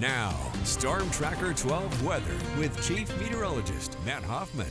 Now, Storm Tracker 12 weather with Chief Meteorologist Matt Hoffman.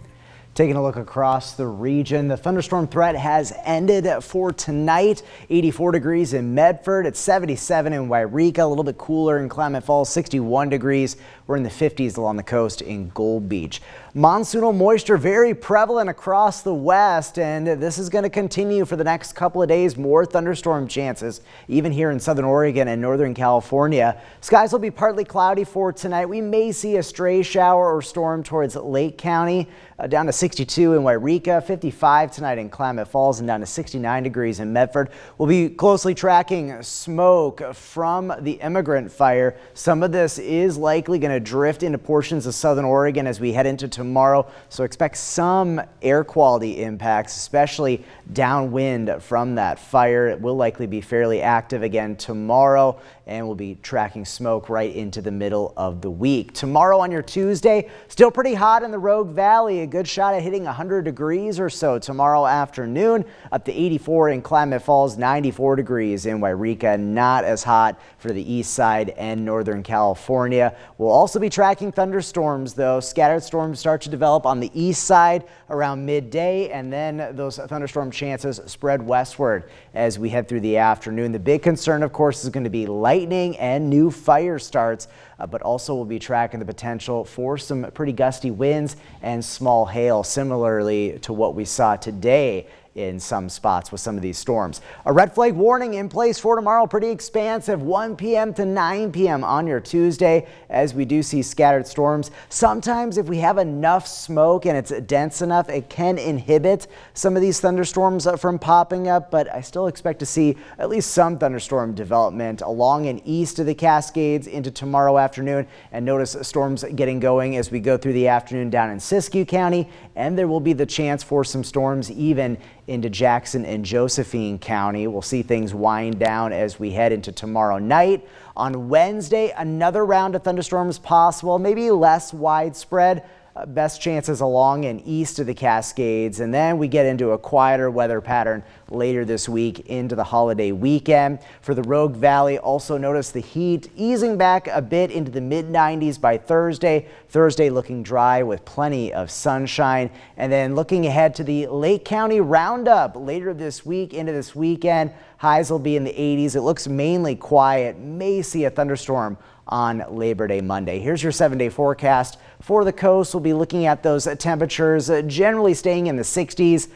Taking a look across the region, the thunderstorm threat has ended for tonight. 84 degrees in Medford, it's 77 in Wairika, a little bit cooler in Klamath Falls, 61 degrees. We're in the 50s along the coast in Gold Beach. Monsoonal moisture very prevalent across the west, and this is going to continue for the next couple of days. More thunderstorm chances, even here in southern Oregon and northern California. Skies will be partly cloudy for tonight. We may see a stray shower or storm towards Lake County, down to 62 in Wairika, 55 tonight in Klamath Falls, and down to 69 degrees in Medford. We'll be closely tracking smoke from the immigrant fire. Some of this is likely going to drift into portions of southern Oregon as we head into tomorrow, so expect some air quality impacts, especially downwind from that fire. It will likely be fairly active again tomorrow, and we'll be tracking smoke right into the middle of the week. Tomorrow on your Tuesday, still pretty hot in the Rogue Valley. A good shot at hitting 100 degrees or so tomorrow afternoon, up to 84 in Klamath Falls, 94 degrees in Wairika. Not as hot for the east side and northern California. We'll also be tracking thunderstorms, though. Scattered storms start to develop on the east side around midday, and then those thunderstorm chances spread westward as we head through the afternoon. The big concern, of course, is going to be lightning and new fire starts, but also we'll be tracking the potential for some pretty gusty winds and small hail, similarly to what we saw today in some spots with some of these storms. A red flag warning in place for tomorrow, pretty expansive, 1 p.m. to 9 p.m. on your Tuesday, as we do see scattered storms. Sometimes if we have enough smoke and it's dense enough, it can inhibit some of these thunderstorms from popping up, but I still expect to see at least some thunderstorm development along and east of the Cascades into tomorrow afternoon. And notice storms getting going as we go through the afternoon down in Siskiyou County, and there will be the chance for some storms even into Jackson and Josephine County. We'll see things wind down as we head into tomorrow night. On Wednesday, another round of thunderstorms possible, maybe less widespread. Best chances along and east of the Cascades, and then we get into a quieter weather pattern later this week into the holiday weekend. For the Rogue Valley, also notice the heat easing back a bit into the mid-90s by Thursday. Thursday looking dry with plenty of sunshine. And then looking ahead to the Lake County Roundup later this week into this weekend, highs will be in the 80s. It looks mainly quiet. May see a thunderstorm on Labor Day Monday. Here's your 7-day forecast for the coast. We'll be looking at those temperatures generally staying in the 60s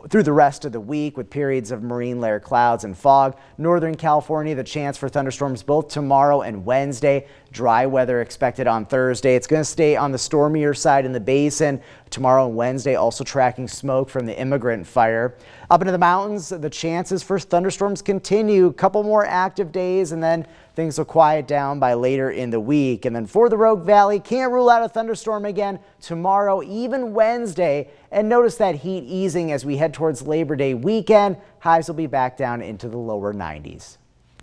through the rest of the week with periods of marine layer clouds and fog. Northern California, the chance for thunderstorms both tomorrow and Wednesday. Dry weather expected on Thursday. It's going to stay on the stormier side in the basin tomorrow and Wednesday, also tracking smoke from the immigrant fire. Up into the mountains, the chances for thunderstorms continue. A couple more active days, and then things will quiet down by later in the week. And then for the Rogue Valley, can't rule out a thunderstorm again tomorrow, even Wednesday. And notice that heat easing as we head towards Labor Day weekend. Highs will be back down into the lower 90s.